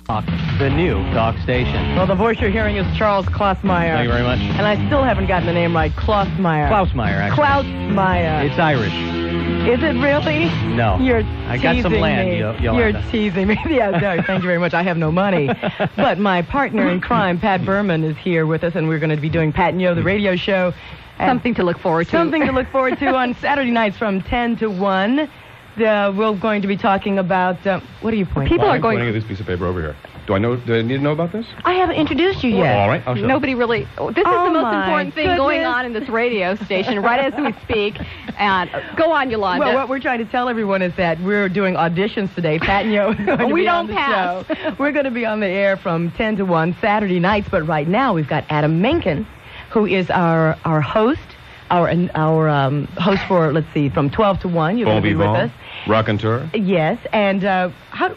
The new talk station. Well, the voice you're hearing is Charles Klausmeyer. Thank you very much. And I still haven't gotten the name right. Klausmeyer. Klausmeyer, actually. Klausmeyer. It's Irish. Is it really? No. You're I got some land, me. Yolanda. You're teasing me. Yeah, no, thank you very much. I have no money. But my partner in crime, Pat Berman, is here with us, and we're going to be doing Pat and Yo, the radio show. Something to look forward to. Something to look forward to on Saturday nights from 10 to 1. We're going to be talking about, what are you pointing People at? are going... I'm pointing at this piece of paper over here. Do I need to know about this? I haven't introduced you yet. Oh, all right, I'll show. Nobody really... This is the most important thing going on in this radio station right as we speak. And go on, Yolanda. Well, what we're trying to tell everyone is that we're doing auditions today. Pat and Yo are going to be on the show. We're going to be on the air from 10 to 1 Saturday nights, but right now we've got Adam Mencken, who is our host. Our host for, let's see, from 12 to 1. You're going to be with us. Raconteur. Yes, and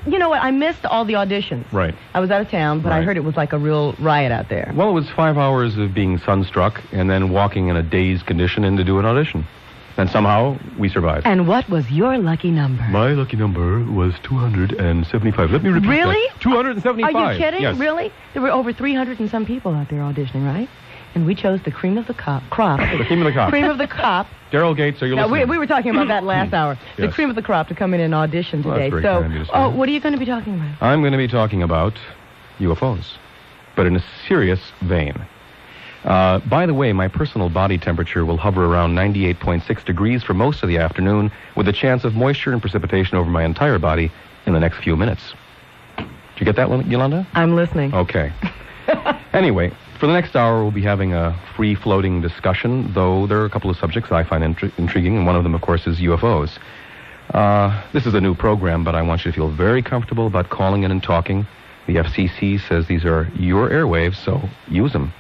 you know what? I missed all the auditions. Right. I was out of town, but I heard it was like a real riot out there. Well, it was 5 hours of being sunstruck and then walking in a dazed condition in to do an audition. And somehow, we survived. And what was your lucky number? My lucky number was 275. Let me repeat Really? that. 275. Are you kidding? Yes. Really? There were over 300 and some people out there auditioning, right? And we chose the cream of the crop. The cream of the crop. Cream of the crop. Daryl Gates, are you listening? We were talking about that last hour. The Yes. cream of the crop to come in and audition Well, today. that's very kind of you to say. What are you going to be talking about? I'm going to be talking about UFOs, but in a serious vein. By the way, my personal body temperature will hover around 98.6 degrees for most of the afternoon, with a chance of moisture and precipitation over my entire body in the next few minutes. Did you get that, Yolanda? I'm listening. Okay. Anyway, for the next hour, we'll be having a free-floating discussion, though there are a couple of subjects I find intriguing, and one of them, of course, is UFOs. This is a new program, but I want you to feel very comfortable about calling in and talking. The FCC says these are your airwaves, so use them.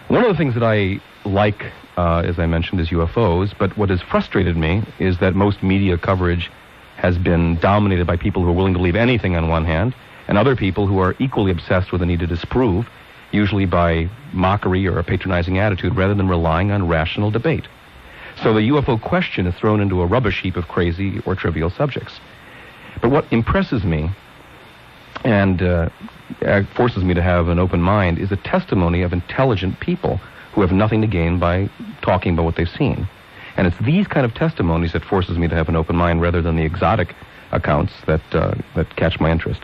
One of the things that I like, as I mentioned, is UFOs, but what has frustrated me is that most media coverage has been dominated by people who are willing to leave anything on one hand, and other people who are equally obsessed with the need to disprove, usually by mockery or a patronizing attitude, rather than relying on rational debate. So the UFO question is thrown into a rubbish heap of crazy or trivial subjects. But what impresses me and forces me to have an open mind is a testimony of intelligent people who have nothing to gain by talking about what they've seen. And it's these kind of testimonies that forces me to have an open mind rather than the exotic accounts that catch my interest.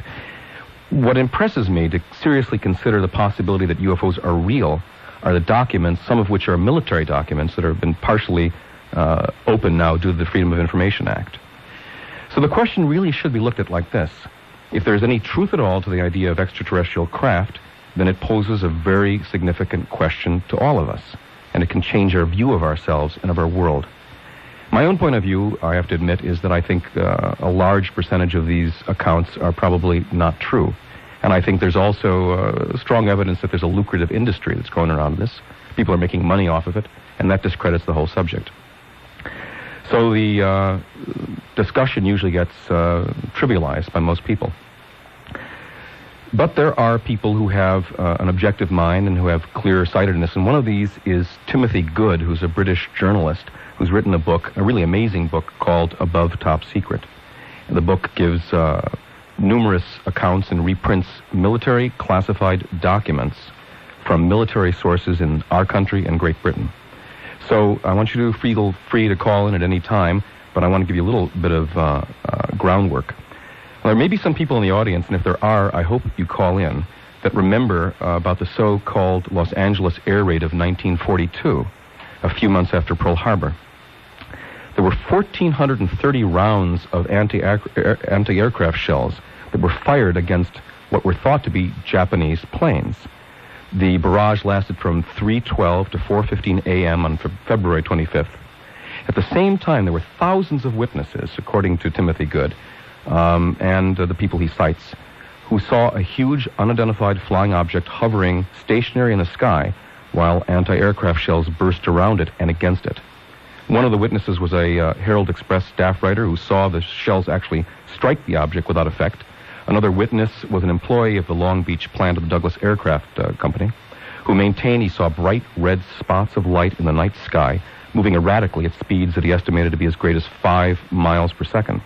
What impresses me to seriously consider the possibility that UFOs are real are the documents, some of which are military documents that have been partially open now due to the Freedom of Information Act. So the question really should be looked at like this. If there's any truth at all to the idea of extraterrestrial craft, then it poses a very significant question to all of us, and it can change our view of ourselves and of our world. My own point of view, I have to admit, is that I think a large percentage of these accounts are probably not true. And I think there's also strong evidence that there's a lucrative industry that's going around this. People are making money off of it, and that discredits the whole subject. So the discussion usually gets trivialized by most people. But there are people who have an objective mind and who have clear-sightedness, and one of these is Timothy Good, who's a British journalist who's written a book, a really amazing book called Above Top Secret. And the book gives numerous accounts and reprints military classified documents from military sources in our country and Great Britain. So I want you to feel free to call in at any time, but I want to give you a little bit of groundwork. There may be some people in the audience, and if there are, I hope you call in, that remember about the so-called Los Angeles air raid of 1942, a few months after Pearl Harbor. There were 1,430 rounds of anti-aircraft shells that were fired against what were thought to be Japanese planes. The barrage lasted from 3:12 to 4:15 a.m. on February 25th. At the same time, there were thousands of witnesses, according to Timothy Good, and the people he cites, who saw a huge unidentified flying object hovering stationary in the sky while anti-aircraft shells burst around it and against it. One of the witnesses was a Herald Express staff writer who saw the shells actually strike the object without effect. Another witness was an employee of the Long Beach plant of the Douglas Aircraft Company, who maintained he saw bright red spots of light in the night sky, moving erratically at speeds that he estimated to be as great as 5 miles per second.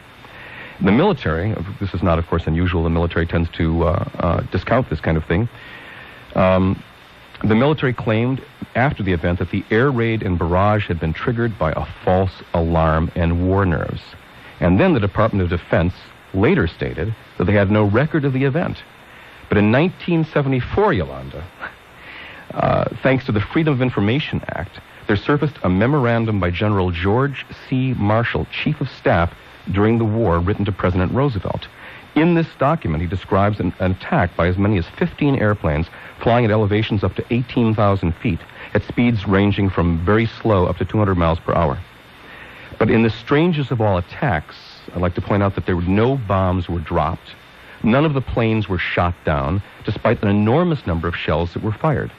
The military, this is not, of course, unusual. The military tends to discount this kind of thing. The military claimed after the event that the air raid and barrage had been triggered by a false alarm and war nerves. And then the Department of Defense later stated that they had no record of the event. But in 1974, Yolanda, thanks to the Freedom of Information Act, there surfaced a memorandum by General George C. Marshall, Chief of Staff during the war, written to President Roosevelt. In this document, he describes an attack by as many as 15 airplanes flying at elevations up to 18,000 feet at speeds ranging from very slow up to 200 miles per hour. But in the strangest of all attacks, I'd like to point out that no bombs were dropped. None of the planes were shot down, despite an enormous number of shells that were fired,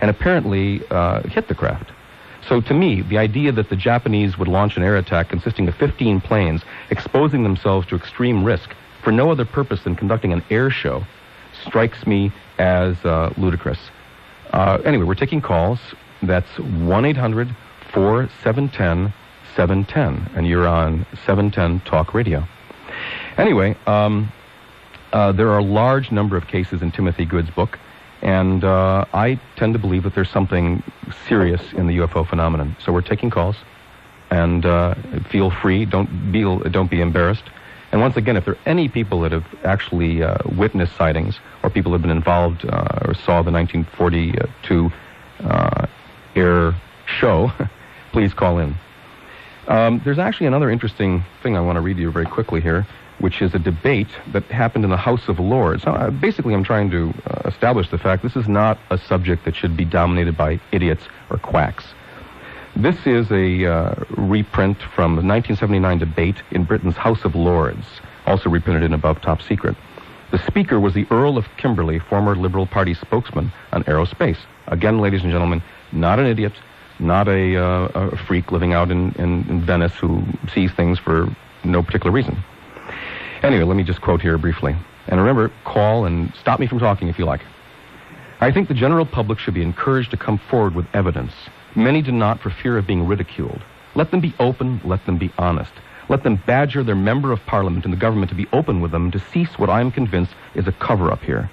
and apparently hit the craft. So to me, the idea that the Japanese would launch an air attack consisting of 15 planes, exposing themselves to extreme risk for no other purpose than conducting an air show, strikes me as ludicrous. Anyway, we're taking calls. That's 1-800-4710-710, and you're on 710 Talk Radio. Anyway, there are a large number of cases in Timothy Good's book, and I tend to believe that there's something serious in the UFO phenomenon. So we're taking calls, and feel free. Don't be embarrassed. And once again, if there are any people that have actually witnessed sightings, or people have been involved or saw the 1942 air show, please call in. There's actually another interesting thing I want to read to you very quickly here, which is a debate that happened in the House of Lords. Basically, I'm trying to establish the fact this is not a subject that should be dominated by idiots or quacks. This is a reprint from the 1979 debate in Britain's House of Lords, also reprinted in Above Top Secret. The speaker was the Earl of Kimberley, former Liberal Party spokesman on aerospace. Again, ladies and gentlemen, not an idiot, not a freak living out in Venice who sees things for no particular reason. Anyway, let me just quote here briefly. And remember, call and stop me from talking if you like. I think the general public should be encouraged to come forward with evidence. Many do not for fear of being ridiculed. Let them be open, let them be honest. Let them badger their member of parliament and the government to be open with them to cease what I am convinced is a cover-up here.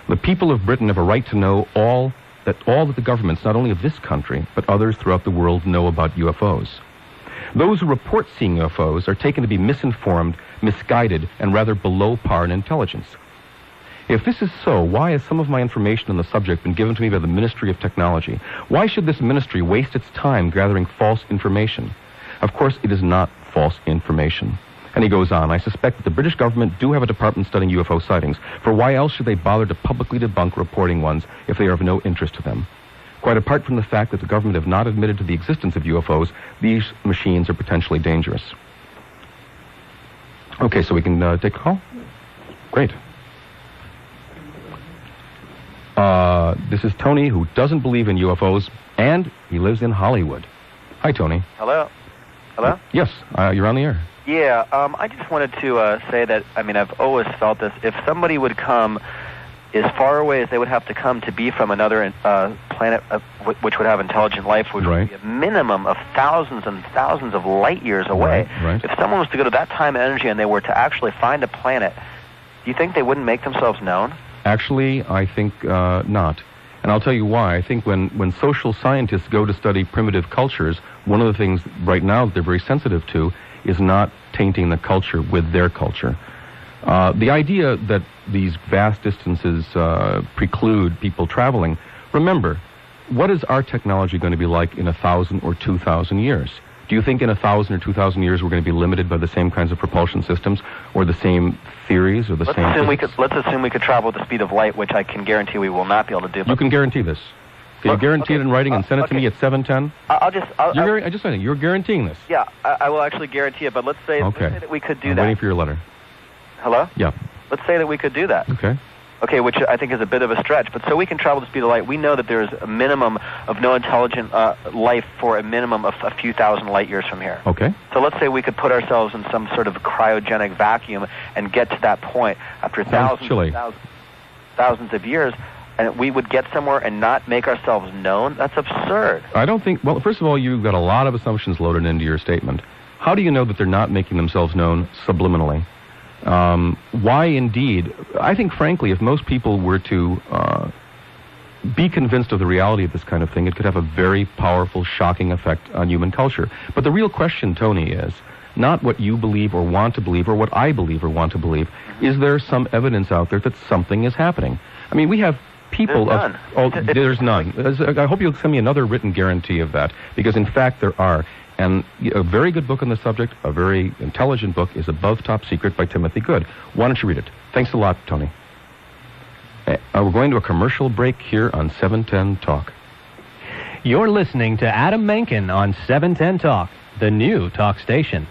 The people of Britain have a right to know all that the governments, not only of this country, but others throughout the world, know about UFOs. Those who report seeing UFOs are taken to be misinformed, misguided, and rather below par in intelligence. If this is so, why has some of my information on the subject been given to me by the Ministry of Technology? Why should this ministry waste its time gathering false information? Of course, it is not false information. And he goes on, I suspect that the British government do have a department studying UFO sightings, for why else should they bother to publicly debunk reporting ones if they are of no interest to them? Quite apart from the fact that the government have not admitted to the existence of UFOs, these machines are potentially dangerous. Okay, so we can take a call? Great. This is Tony, who doesn't believe in UFOs, and he lives in Hollywood. Hi, Tony. Hello? Hello? Yes, you're on the air. Yeah, I just wanted to say that, I've always felt this. If somebody would come as far away as they would have to come to be from another planet which would have intelligent life, which would be a minimum of thousands and thousands of light years away. Right. If someone was to go to that time and energy and they were to actually find a planet, do you think they wouldn't make themselves known? Actually, I think not. And I'll tell you why. I think when social scientists go to study primitive cultures, one of the things right now that they're very sensitive to is not tainting the culture with their culture. The idea that these vast distances preclude people traveling, remember, what is our technology going to be like in 1,000 or 2,000 years? Do you think in 1,000 or 2,000 years we're going to be limited by the same kinds of propulsion systems or the same theories or the same... Let's assume we could travel at the speed of light, which I can guarantee we will not be able to do. You can guarantee this. Can you guarantee it in writing and send it to me at 710? You're guaranteeing this? Yeah, I will actually guarantee it, but let's say that we could do that. I'm waiting for your letter. Hello? Yeah. Let's say that we could do that. Okay, which I think is a bit of a stretch. But so we can travel the speed of light. We know that there is a minimum of no intelligent life for a minimum of a few thousand light years from here. Okay. So let's say we could put ourselves in some sort of cryogenic vacuum and get to that point after thousands of years, and we would get somewhere and not make ourselves known. That's absurd. I don't think... Well, first of all, you've got a lot of assumptions loaded into your statement. How do you know that they're not making themselves known subliminally? Why indeed? I think, frankly, if most people were to be convinced of the reality of this kind of thing, it could have a very powerful, shocking effect on human culture. But the real question, Tony, is not what you believe or want to believe or what I believe or want to believe. Is there some evidence out there that something is happening? I mean, we have people there's none. There's none. I hope you'll send me another written guarantee of that, because in fact there are. And a very good book on the subject, a very intelligent book, is Above Top Secret by Timothy Good. Why don't you read it? Thanks a lot, Tony. We're going to a commercial break here on 710 Talk. You're listening to Adam Mencken on 710 Talk, the new talk station.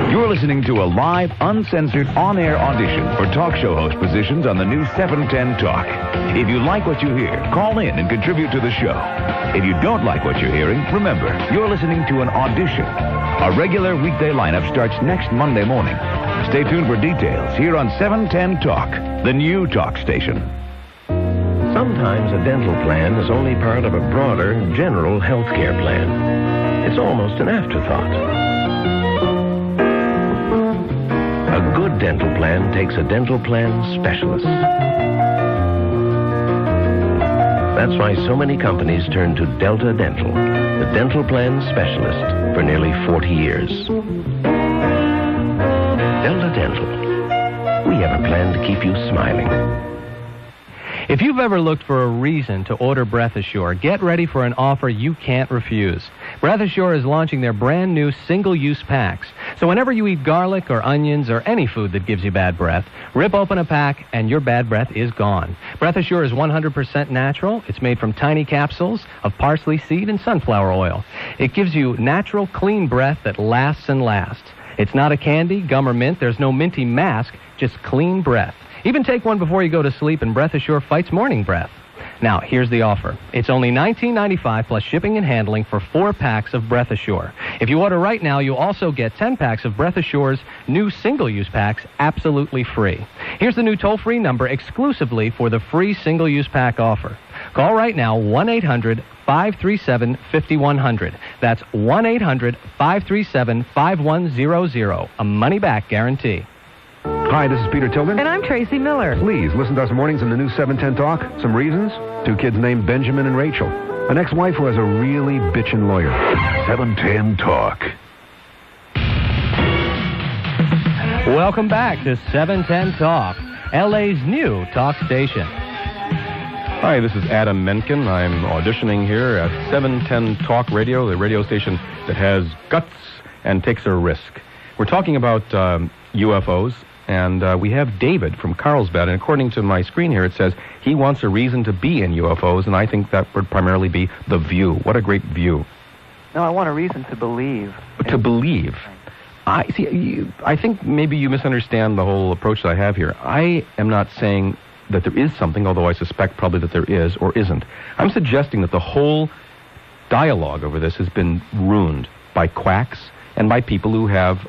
You're listening to a live, uncensored, on-air audition for talk show host positions on the new 710 Talk. If you like what you hear, call in and contribute to the show. If you don't like what you're hearing, remember, you're listening to an audition. A regular weekday lineup starts next Monday morning. Stay tuned for details here on 710 Talk, the new talk station. Sometimes a dental plan is only part of a broader, general health care plan. It's almost an afterthought. A good dental plan takes a dental plan specialist. That's why so many companies turn to Delta Dental, the dental plan specialist, for nearly 40 years. Delta Dental. We have a plan to keep you smiling. If you've ever looked for a reason to order Breath Assure, get ready for an offer you can't refuse. Breath Assure is launching their brand new single-use packs. So whenever you eat garlic or onions or any food that gives you bad breath, rip open a pack and your bad breath is gone. Breath Assure is 100% natural. It's made from tiny capsules of parsley seed and sunflower oil. It gives you natural, clean breath that lasts and lasts. It's not a candy, gum, or mint. There's no minty mask, just clean breath. Even take one before you go to sleep, and Breath Assure fights morning breath. Now, here's the offer. It's only $19.95 plus shipping and handling for 4 packs of Breath Assure. If you order right now, you'll also get 10 packs of Breath Assure's new single-use packs absolutely free. Here's the new toll-free number exclusively for the free single-use pack offer. Call right now, 1-800-537-5100. That's 1-800-537-5100. A money-back guarantee. Hi, this is Peter Tilden. And I'm Tracy Miller. Please listen to us mornings in the new 710 Talk. Some reasons: 2 kids named Benjamin and Rachel. An ex-wife who has a really bitchin' lawyer. 710 Talk. Welcome back to 710 Talk, LA's new talk station. Hi, this is Adam Mencken. I'm auditioning here at 710 Talk Radio, the radio station that has guts and takes a risk. We're talking about UFOs. And we have David from Carlsbad, and according to my screen here, it says he wants a reason to be in UFOs, and I think that would primarily be the view. What a great view. No, I want a reason to believe. To believe. I think maybe you misunderstand the whole approach that I have here. I am not saying that there is something, although I suspect probably that there is or isn't. I'm suggesting that the whole dialogue over this has been ruined by quacks and by people who have,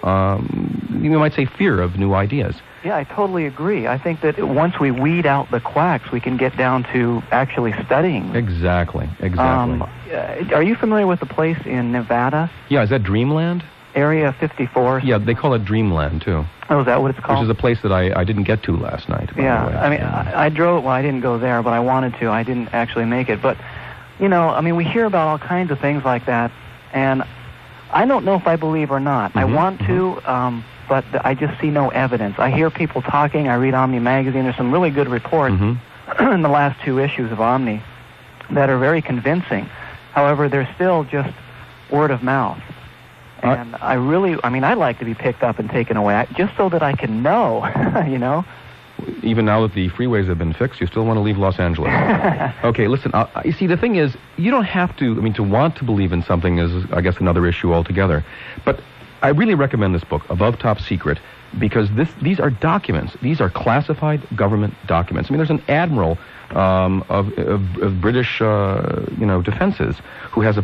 you might say, fear of new ideas. Yeah, I totally agree. I think that once we weed out the quacks, we can get down to actually studying. Exactly. Are you familiar with the place in Nevada? Yeah, is that Dreamland? Area 54. Yeah, they call it Dreamland, too. Oh, is that what it's called? Which is a place that I didn't get to last night. Yeah, I mean, I drove, well, I didn't go there, but I wanted to. I didn't actually make it. But, you know, I mean, we hear about all kinds of things like that, and I don't know if I believe or not. I want to, but I just see no evidence. I hear people talking. I read Omni Magazine. There's some really good reports in the last 2 issues of Omni that are very convincing. However, they're still just word of mouth. And I'd like to be picked up and taken away, just so that I can know, you know. Even now that the freeways have been fixed, you still want to leave Los Angeles. Okay, listen, you see, the thing is, you don't have to, to want to believe in something is, I guess, another issue altogether. But I really recommend this book, Above Top Secret, because these are documents. These are classified government documents. I mean, there's an admiral of British, defenses who has a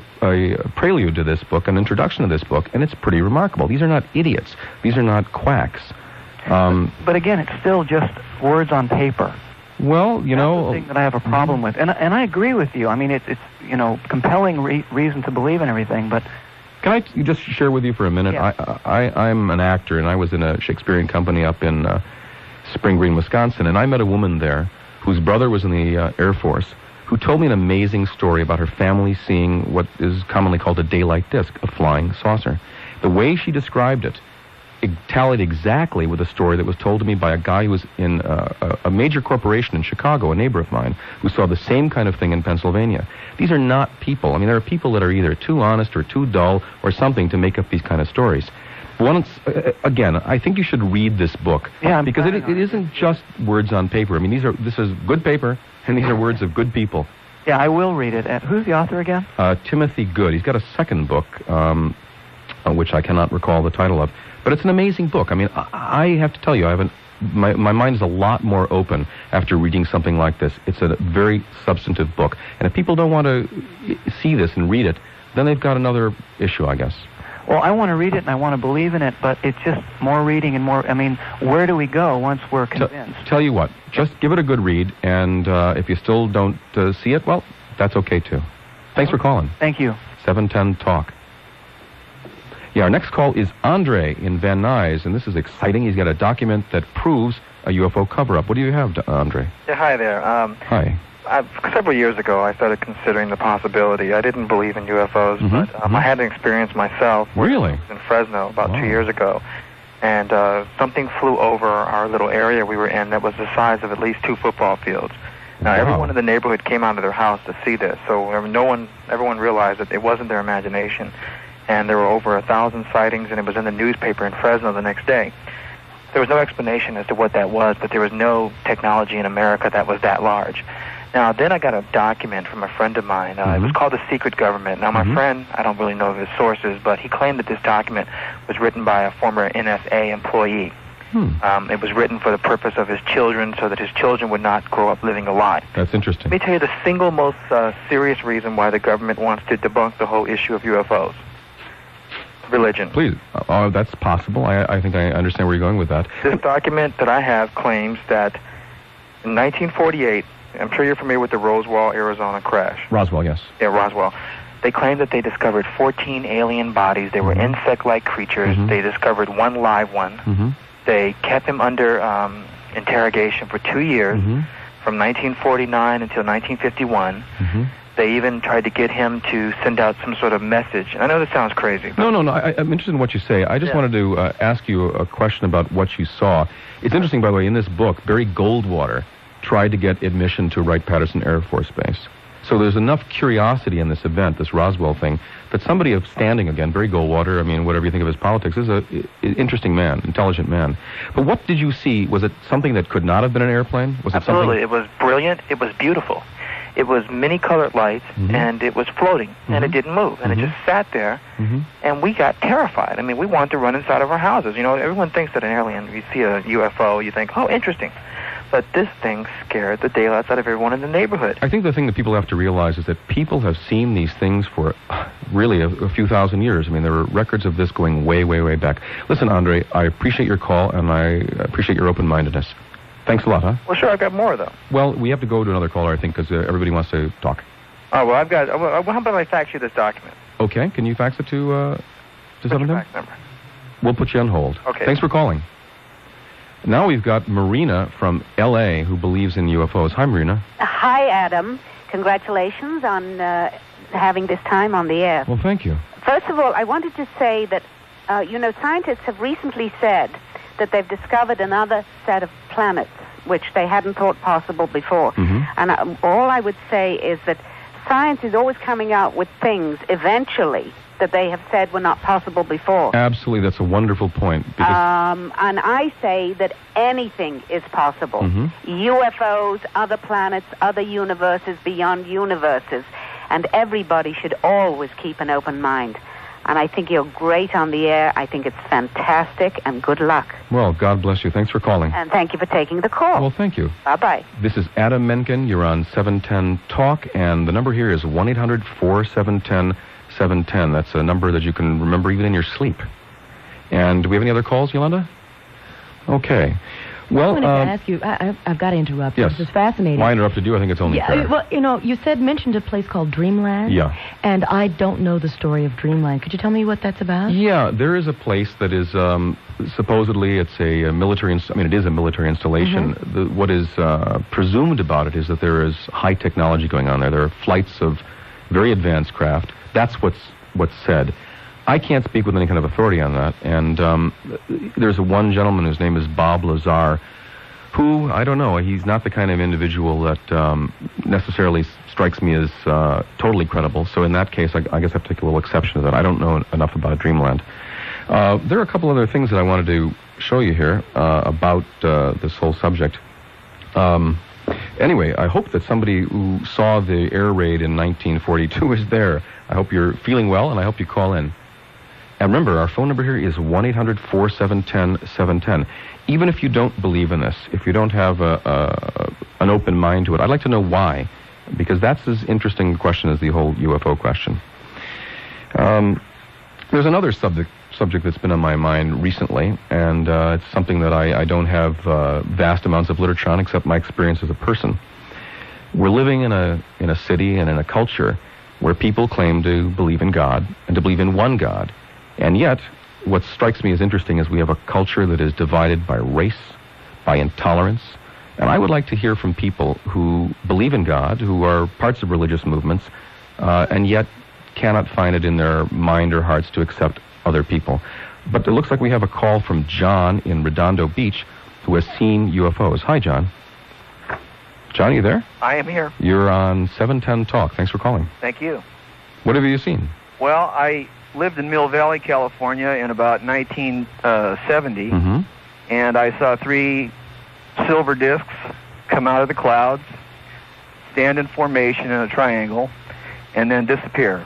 prelude to this book, an introduction to this book, and it's pretty remarkable. These are not idiots. These are not quacks. But again, it's still just words on paper. Well, That's the thing that I have a problem with, and I agree with you. I mean, it's compelling reason to believe in everything, but Can I just share with you for a minute? Yeah. I'm an actor, and I was in a Shakespearean company up in Spring Green, Wisconsin, and I met a woman there whose brother was in the Air Force, who told me an amazing story about her family seeing what is commonly called a daylight disc, a flying saucer. The way she described it tallied exactly with a story that was told to me by a guy who was in a major corporation in Chicago, a neighbor of mine, who saw the same kind of thing in Pennsylvania. These are not people. I mean, there are people that are either too honest or too dull or something to make up these kind of stories. Again, I think you should read this book, because it isn't just words on paper. I mean, this is good paper, and these are words of good people. Yeah, I will read it. And who's the author again? Timothy Good. He's got a second book, which I cannot recall the title of. But it's an amazing book. I mean, I have to tell you, my mind is a lot more open after reading something like this. It's a very substantive book. And if people don't want to see this and read it, then they've got another issue, I guess. Well, I want to read it and I want to believe in it, but it's just more reading and more. I mean, where do we go once we're convinced? Tell you what, just give it a good read, and if you still don't see it, well, that's okay too. Thanks for calling. Thank you. 710 Talk. Yeah, our next call is Andre in Van Nuys, and this is exciting. He's got a document that proves a UFO cover-up. What do you have, Andre? Yeah, hi there. Hi. Several years ago, I started considering the possibility. I didn't believe in UFOs, but I had an experience myself. Really? I was in Fresno about 2 years ago, and something flew over our little area we were in that was the size of at least 2 football fields. Now, everyone in the neighborhood came out of their house to see this, so everyone realized that it wasn't their imagination. And there were over 1,000 sightings, and it was in the newspaper in Fresno the next day. There was no explanation as to what that was, but there was no technology in America that was that large. Now, then I got a document from a friend of mine. It was called The Secret Government. Now, my friend, I don't really know his sources, but he claimed that this document was written by a former NSA employee. It was written for the purpose of his children, so that his children would not grow up living a lie. That's interesting. Let me tell you the single most serious reason why the government wants to debunk the whole issue of UFOs. Religion. Please. That's possible. I think I understand where you're going with that. This document that I have claims that in 1948, I'm sure you're familiar with the Roswell, Arizona crash. Roswell, yes. Yeah, Roswell. They claim that they discovered 14 alien bodies. They were insect-like creatures. They discovered one live one. They kept him under interrogation for 2 years, from 1949 until 1951. They even tried to get him to send out some sort of message. I know this sounds crazy. No. I'm interested in what you say. I just wanted to ask you a question about what you saw. It's interesting, by the way, in this book, Barry Goldwater tried to get admission to Wright-Patterson Air Force Base. So there's enough curiosity in this event, this Roswell thing, that somebody of standing, again, Barry Goldwater, I mean, whatever you think of his politics, is an interesting man, intelligent man. But what did you see? Was it something that could not have been an airplane? Was it Absolutely. Something... It was brilliant. It was beautiful. It was many-colored lights, and it was floating, and it didn't move, and it just sat there, and we got terrified. I mean, we wanted to run inside of our houses. You know, everyone thinks that an alien, you see a UFO, you think, oh, interesting. But this thing scared the daylights out of everyone in the neighborhood. I think the thing that people have to realize is that people have seen these things for really a few thousand years. I mean, there are records of this going way, way, way back. Listen, Andre, I appreciate your call, and I appreciate your open-mindedness. Thanks a lot, huh? Well, sure, I've got more, though. Well, we have to go to another caller, I think, because everybody wants to talk. Oh, well, I've got... Well, how about I fax you this document? Okay, can you fax it to 710? Fax number. We'll put you on hold. Okay. Thanks for calling. Now we've got Marina from L.A. who believes in UFOs. Hi, Marina. Hi, Adam. Congratulations on having this time on the air. Well, thank you. First of all, I wanted to say that, scientists have recently said that they've discovered another set of planets, which they hadn't thought possible before. And all I would say is that science is always coming out with things, eventually, that they have said were not possible before. Absolutely, that's a wonderful point. And I say that anything is possible. UFOs, other planets, other universes beyond universes. And everybody should always keep an open mind. And I think you're great on the air. I think it's fantastic, and good luck. Well, God bless you. Thanks for calling. And thank you for taking the call. Well, thank you. Bye-bye. This is Adam Mencken. You're on 710 Talk, and the number here is 1-800-471-710. That's a number that you can remember even in your sleep. And do we have any other calls, Yolanda? Okay. Well, I wanted to ask you, I've got to interrupt. Yes. This is fascinating. Why interrupted you? I think it's only fair. Well, you mentioned a place called Dreamland. Yeah. And I don't know the story of Dreamland. Could you tell me what that's about? Yeah, there is a place that is supposedly it's a military. It is a military installation. Mm-hmm. What is presumed about it is that there is high technology going on there. There are flights of very advanced craft. That's what's said. I can't speak with any kind of authority on that. And there's one gentleman whose name is Bob Lazar, who, I don't know, he's not the kind of individual that necessarily strikes me as totally credible. So in that case, I guess I have to take a little exception to that. I don't know enough about Dreamland. There are a couple other things that I wanted to show you here about this whole subject. Anyway, I hope that somebody who saw the air raid in 1942 is there. I hope you're feeling well, and I hope you call in. And remember, our phone number here is 1-800-471-710. Even if you don't believe in this, if you don't have an open mind to it, I'd like to know why, because that's as interesting a question as the whole UFO question. There's another subject that's been on my mind recently, and it's something that I don't have vast amounts of literature on, except my experience as a person. We're living in a city and in a culture where people claim to believe in God and to believe in one God. And yet, what strikes me as interesting is we have a culture that is divided by race, by intolerance. And I would like to hear from people who believe in God, who are parts of religious movements, and yet cannot find it in their mind or hearts to accept other people. But it looks like we have a call from John in Redondo Beach who has seen UFOs. Hi, John. John, are you there? I am here. You're on 710 Talk. Thanks for calling. Thank you. What have you seen? Well, I lived in Mill Valley, California in about 1970, and I saw 3 silver discs come out of the clouds, stand in formation in a triangle, and then disappear.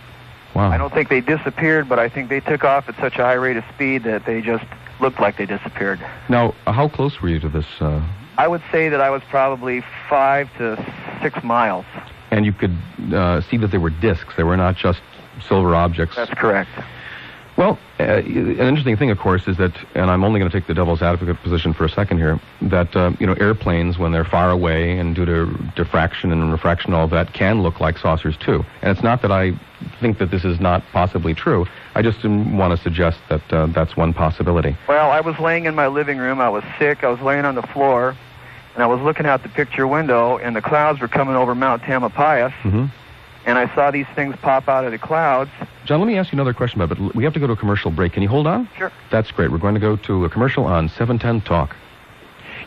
Wow. I don't think they disappeared, but I think they took off at such a high rate of speed that they just looked like they disappeared. Now, how close were you to this? I would say that I was probably 5 to 6 miles. And you could see that they were discs. They were not just silver objects. That's correct. Well, an interesting thing, of course, is that, and I'm only going to take the devil's advocate position for a second here, that, airplanes, when they're far away and due to diffraction and refraction, all of that, can look like saucers, too. And it's not that I think that this is not possibly true. I just want to suggest that that's one possibility. Well, I was laying in my living room. I was sick. I was laying on the floor, and I was looking out the picture window, and the clouds were coming over Mount Tamalpais. And I saw these things pop out of the clouds. John, let me ask you another question about it, but we have to go to a commercial break. Can you hold on? Sure. That's great. We're going to go to a commercial on 710 Talk.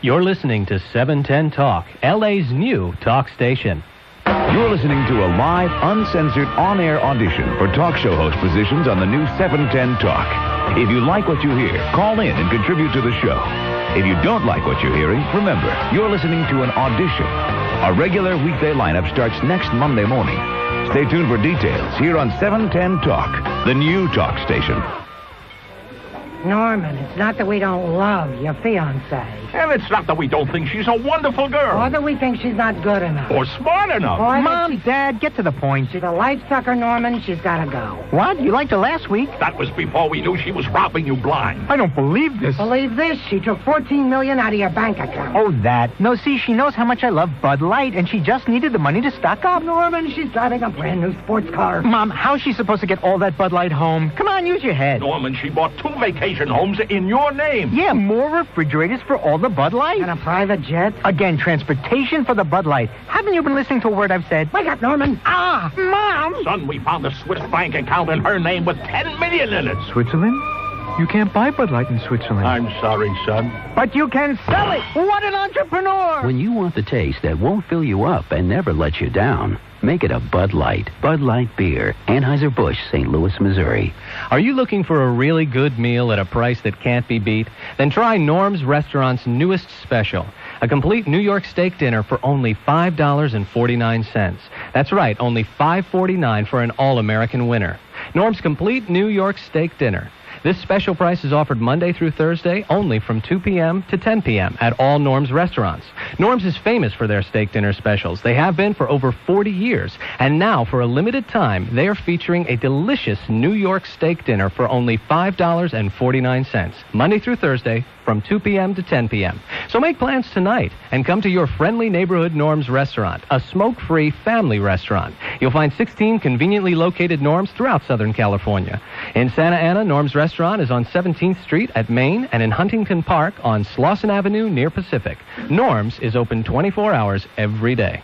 You're listening to 710 Talk, LA's new talk station. You're listening to a live, uncensored, on-air audition for talk show host positions on the new 710 Talk. If you like what you hear, call in and contribute to the show. If you don't like what you're hearing, remember, you're listening to an audition. Our regular weekday lineup starts next Monday morning. Stay tuned for details here on 710 Talk, the new talk station. Norman, it's not that we don't love your fiancée. And it's not that we don't think she's a wonderful girl. Or that we think she's not good enough. Or smart enough. Mom, Dad, get to the point. She's a light sucker, Norman. She's got to go. What? You liked her last week? That was before we knew she was robbing you blind. I don't believe this. Believe this. She took $14 million out of your bank account. Oh, that. No, see, she knows how much I love Bud Light, and she just needed the money to stock up. Norman, she's driving a brand new sports car. Mom, how's she supposed to get all that Bud Light home? Come on, use your head. Norman, she bought 2 vacation homes in your name. Yeah, more refrigerators for all the Bud Light. And a private jet. Again, transportation for the Bud Light. Haven't you been listening to a word I've said? Wake up, Norman. Ah, Mom! Son, we found a Swiss bank account in her name with $10 million in it. Switzerland? You can't buy Bud Light in Switzerland. I'm sorry, son. But you can sell it. What an entrepreneur! When you want the taste that won't fill you up and never let you down, make it a Bud Light. Bud Light Beer. Anheuser-Busch, St. Louis, Missouri. Are you looking for a really good meal at a price that can't be beat? Then try Norm's Restaurant's newest special. A complete New York steak dinner for only $5.49. That's right, only $5.49 for an all-American winner. Norm's complete New York steak dinner. This special price is offered Monday through Thursday only from 2 p.m. to 10 p.m. at all Norm's restaurants. Norm's is famous for their steak dinner specials. They have been for over 40 years. And now, for a limited time, they are featuring a delicious New York steak dinner for only $5.49. Monday through Thursday from 2 p.m. to 10 p.m. So make plans tonight and come to your friendly neighborhood Norm's restaurant, a smoke-free family restaurant. You'll find 16 conveniently located Norms throughout Southern California. In Santa Ana, Norm's restaurant is on 17th Street at Main and in Huntington Park on Slauson Avenue near Pacific. Norm's is open 24 hours every day.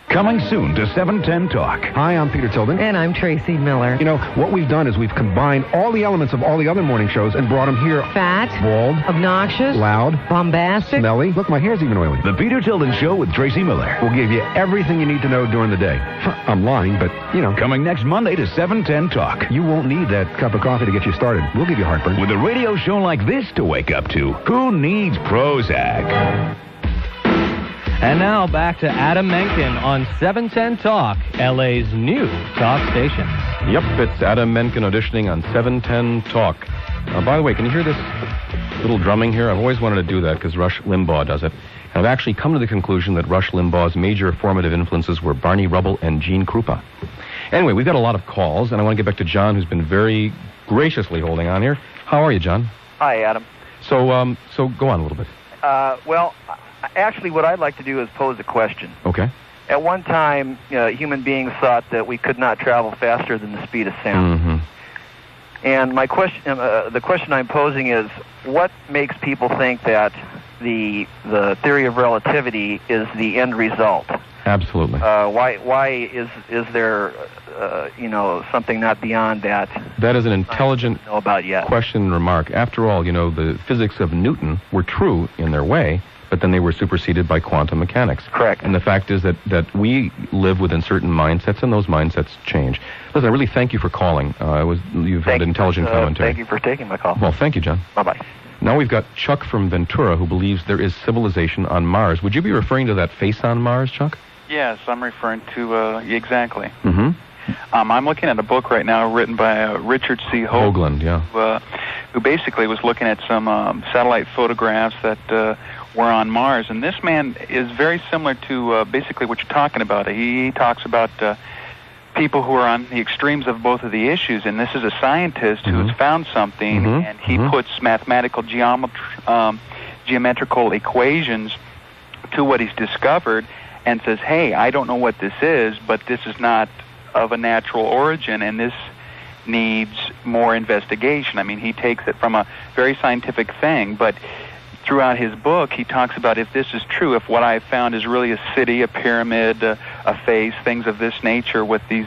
Coming soon to 710 Talk. Hi, I'm Peter Tilden. And I'm Tracy Miller. You know, what we've done is we've combined all the elements of all the other morning shows and brought them here. Fat. Bald. Obnoxious. Loud. Bombastic. Smelly. Look, my hair's even oily. The Peter Tilden Show with Tracy Miller. We'll give you everything you need to know during the day. I'm lying, but, you know. Coming next Monday to 710 Talk. You won't need that cup of coffee to get you started. We'll give you heartburn. With a radio show like this to wake up to, who needs Prozac? And now back to Adam Mencken on 710 Talk, LA's new talk station. Yep, it's Adam Mencken auditioning on 710 Talk. By the way, can you hear this little drumming here? I've always wanted to do that because Rush Limbaugh does it. And I've actually come to the conclusion that Rush Limbaugh's major formative influences were Barney Rubble and Gene Krupa. Anyway, we've got a lot of calls, and I want to get back to John, who's been very graciously holding on here. How are you, John? Hi, Adam. So go on a little bit. Well, actually, what I'd like to do is pose a question. Okay. At one time, human beings thought that we could not travel faster than the speed of sound. Mm-hmm. And my question, the question I'm posing is, what makes people think that the theory of relativity is the end result? Absolutely. Why is there something not beyond that? That is an intelligent know about yet. question and remark. After all, the physics of Newton were true in their way, but then they were superseded by quantum mechanics. Correct. And the fact is that we live within certain mindsets, and those mindsets change. Listen, I really thank you for calling. You've had intelligent commentary. Thank you for taking my call. Well, thank you, John. Bye-bye. Now we've got Chuck from Ventura, who believes there is civilization on Mars. Would you be referring to that face on Mars, Chuck? Yes, I'm referring to, exactly. Mm-hmm. I'm looking at a book right now written by Richard C. Hoagland, yeah. Who basically was looking at some satellite photographs that were on Mars. And this man is very similar to basically what you're talking about. He talks about people who are on the extremes of both of the issues. And this is a scientist who has found something, and he puts mathematical geometrical equations to what he's discovered and says, hey, I don't know what this is, but this is not of a natural origin, and this needs more investigation. I mean, he takes it from a very scientific thing, but throughout his book, he talks about if this is true, if what I found is really a city, a pyramid, a face, things of this nature with these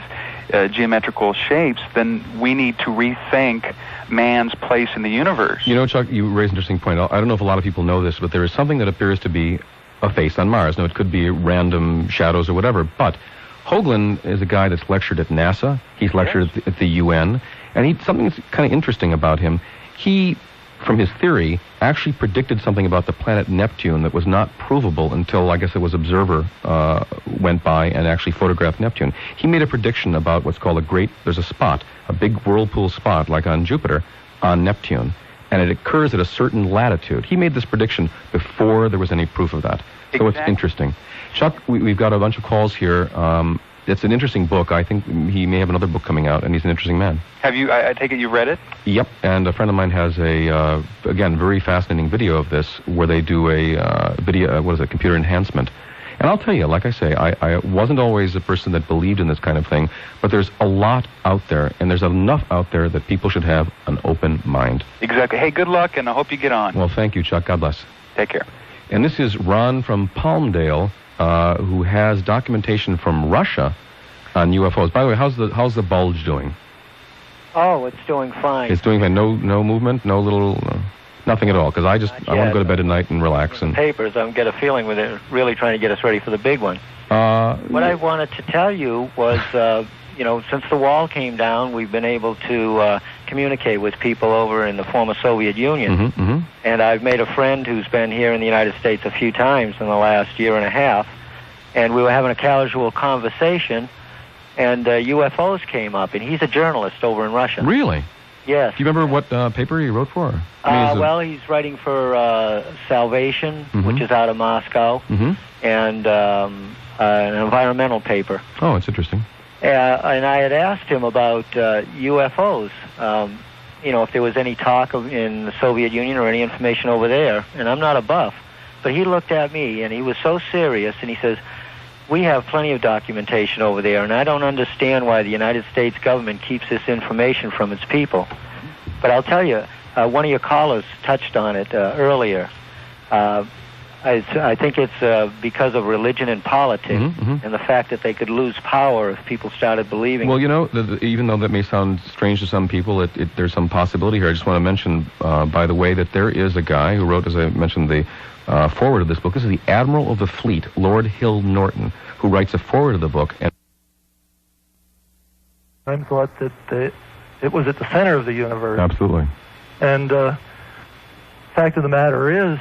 geometrical shapes, then we need to rethink man's place in the universe. You know, Chuck, you raise an interesting point. I don't know if a lot of people know this, but there is something that appears to be a face on Mars. Now, it could be random shadows or whatever, but Hoagland is a guy that's lectured at NASA. He's lectured at the UN, and something that's kind of interesting about him. He, from his theory, actually predicted something about the planet Neptune that was not provable until, I guess it was Observer went by and actually photographed Neptune. He made a prediction about what's called there's a spot, a big whirlpool spot, like on Jupiter, on Neptune, and it occurs at a certain latitude. He made this prediction before there was any proof of that. So It's interesting. Chuck, we've got a bunch of calls here. It's an interesting book. I think he may have another book coming out, and he's an interesting man. Have you? I take it you've read it? Yep, and a friend of mine has again, very fascinating video of this, where they do a computer enhancement. And I'll tell you, like I say, I wasn't always a person that believed in this kind of thing, but there's a lot out there, and there's enough out there that people should have an open mind. Exactly. Hey, good luck, and I hope you get on. Well, thank you, Chuck. God bless. Take care. And this is Ron from Palmdale, who has documentation from Russia on UFOs. By the way, how's the bulge doing? Oh, it's doing fine. It's doing fine. No movement, no little, nothing at all. Because I want to go to bed at night and relax. And papers, I get a feeling with it really trying to get us ready for the big one. What I wanted to tell you was, since the wall came down, we've been able to communicate with people over in the former Soviet Union. And I've made a friend who's been here in the United States a few times in the last year and a half, and we were having a casual conversation, and UFOs came up, and he's a journalist over in Russia. Really? Yes. Do you remember what paper he wrote for? Well, he's writing for Salvation, which is out of Moscow, and an environmental paper. Oh, it's interesting. And I had asked him about UFOs, if there was any talk in the Soviet Union or any information over there. And I'm not a buff. But he looked at me, and he was so serious, and he says, we have plenty of documentation over there, and I don't understand why the United States government keeps this information from its people. But I'll tell you, one of your callers touched on it earlier. I think it's because of religion and politics and the fact that they could lose power if people started believing. Well, even though that may sound strange to some people, there's some possibility here. I just want to mention, by the way, that there is a guy who wrote, as I mentioned, the forward of this book. This is the Admiral of the Fleet, Lord Hill Norton, who writes a forward of the book. And I thought that it was at the center of the universe. Absolutely. And fact of the matter is,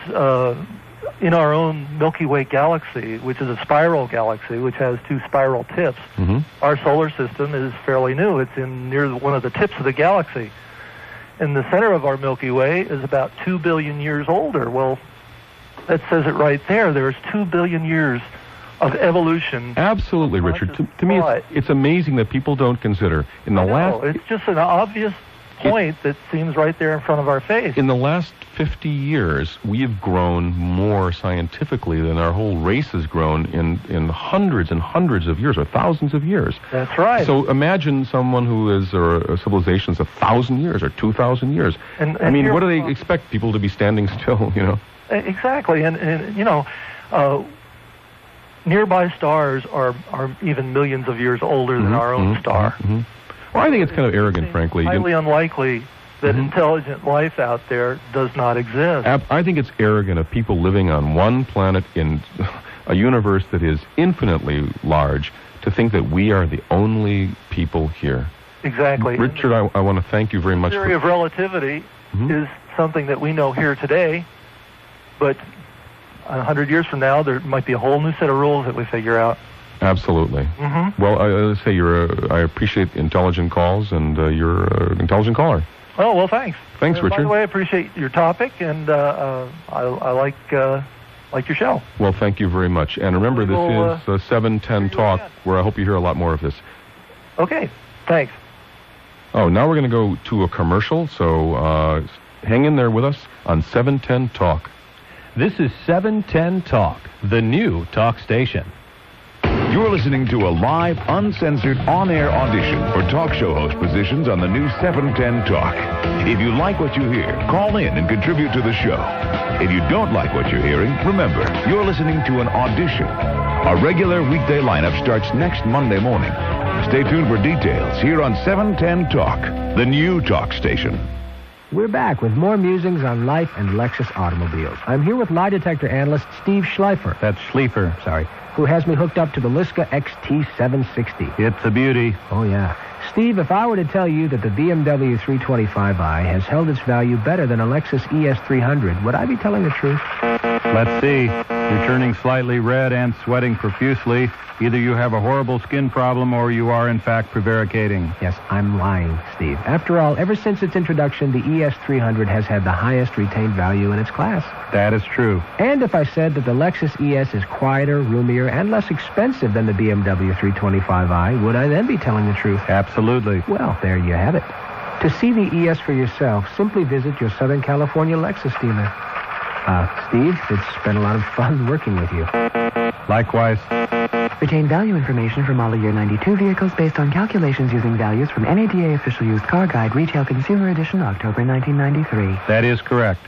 in our own Milky Way galaxy, which is a spiral galaxy, which has two spiral tips, our solar system is fairly new. It's near one of the tips of the galaxy. And the center of our Milky Way is about 2 billion years older. Well, that says it right there. There's 2 billion years of evolution. Absolutely, Richard. To me, it's amazing that people don't consider it's just an obvious point that seems right there in front of our face. In the last 50 years, we have grown more scientifically than our whole race has grown in hundreds and hundreds of years, or thousands of years. That's right. So imagine someone who is, or a civilization is 1,000 years or 2,000 years. And I mean, what do they expect people to be standing still, Exactly. And nearby stars are even millions of years older than our own star. Well, I think it's kind of arrogant, frankly. Highly unlikely that intelligent life out there does not exist. I think it's arrogant of people living on one planet in a universe that is infinitely large to think that we are the only people here. Exactly. Richard, I want to thank you very much. The theory of relativity is something that we know here today, but 100 years from now, there might be a whole new set of rules that we figure out. Absolutely. Well, I say I appreciate intelligent calls, and you're an intelligent caller. Oh, well, thanks. Thanks, Richard. By the way, I appreciate your topic, and I like your show. Well, thank you very much. And remember, this is 710 Talk, where I hope you hear a lot more of this. Okay, thanks. Oh, now we're going to go to a commercial, so hang in there with us on 710 Talk. This is 710 Talk, the new talk station. You're listening to a live, uncensored, on-air audition for talk show host positions on the new 710 Talk. If you like what you hear, call in and contribute to the show. If you don't like what you're hearing, remember, you're listening to an audition. Our regular weekday lineup starts next Monday morning. Stay tuned for details here on 710 Talk, the new talk station. We're back with more musings on life and Lexus automobiles. I'm here with lie detector analyst Steve Schleifer. That's Schleifer. Sorry. Who has me hooked up to the Liska XT760. It's a beauty. Oh, yeah. Steve, if I were to tell you that the BMW 325i has held its value better than a Lexus ES300, would I be telling the truth? Let's see. You're turning slightly red and sweating profusely. Either you have a horrible skin problem or you are, in fact, prevaricating. Yes, I'm lying, Steve. After all, ever since its introduction, the ES300 has had the highest retained value in its class. That is true. And if I said that the Lexus ES is quieter, roomier, and less expensive than the BMW 325i, would I then be telling the truth? Absolutely. Well, there you have it. To see the ES for yourself, simply visit your Southern California Lexus dealer. Steve, it's been a lot of fun working with you. Likewise. Retain value information for model year 92 vehicles based on calculations using values from NADA Official Used Car Guide, Retail Consumer Edition, October 1993. That is correct.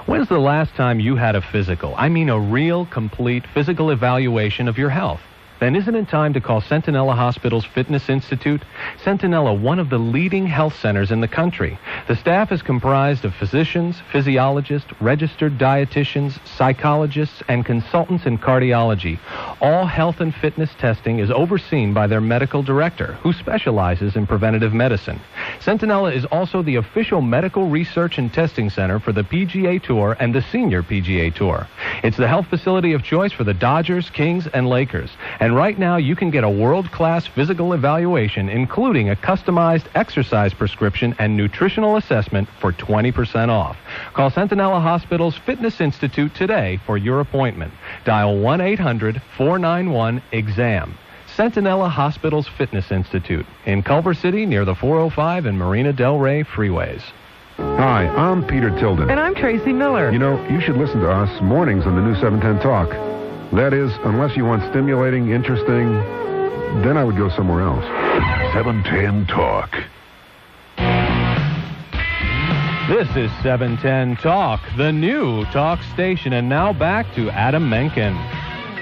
When's the last time you had a physical? I mean a real, complete physical evaluation of your health. Then isn't it time to call Centinela Hospital's Fitness Institute? Centinela, one of the leading health centers in the country. The staff is comprised of physicians, physiologists, registered dietitians, psychologists, and consultants in cardiology. All health and fitness testing is overseen by their medical director, who specializes in preventative medicine. Centinela is also the official medical research and testing center for the PGA Tour and the Senior PGA Tour. It's the health facility of choice for the Dodgers, Kings, and Lakers. And right now, you can get a world-class physical evaluation, including a customized exercise prescription and nutritional assessment for 20% off. Call Centinela Hospital's Fitness Institute today for your appointment. Dial 1-800-491-EXAM. Centinela Hospital's Fitness Institute in Culver City near the 405 and Marina Del Rey freeways. Hi, I'm Peter Tilden. And I'm Tracy Miller. You know, you should listen to us mornings on the new 710 Talk. That is, unless you want stimulating, interesting, then I would go somewhere else. 710 Talk. This is 710 Talk, the new talk station. And now back to Adam Mencken.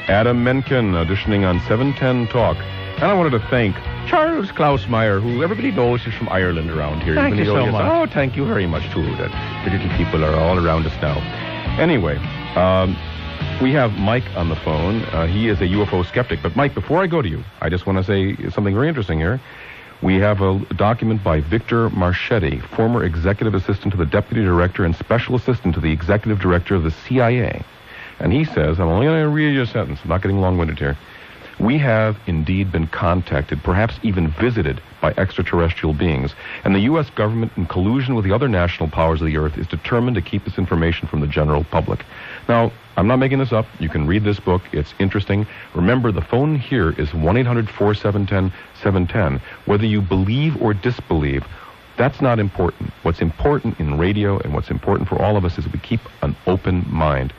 Adam Mencken auditioning on 710 Talk. And I wanted to thank Charles Klausmeyer, who everybody knows is from Ireland around here. Thank you so much. Oh, thank you very much, too. That the little people are all around us now. Anyway, we have Mike on the phone. He is a UFO skeptic. But, Mike, before I go to you, I just want to say something very interesting here. We have a document by Victor Marchetti, former executive assistant to the deputy director and special assistant to the executive director of the CIA. And he says, I'm only going to read you a sentence. I'm not getting long-winded here. We have indeed been contacted, perhaps even visited, by extraterrestrial beings, and the U.S. government, in collusion with the other national powers of the earth, is determined to keep this information from the general public. Now, I'm not making this up. You can read this book. It's interesting. Remember, the phone here is 1-800-471-710. Whether you believe or disbelieve, that's not important. What's important in radio and what's important for all of us is we keep an open mind.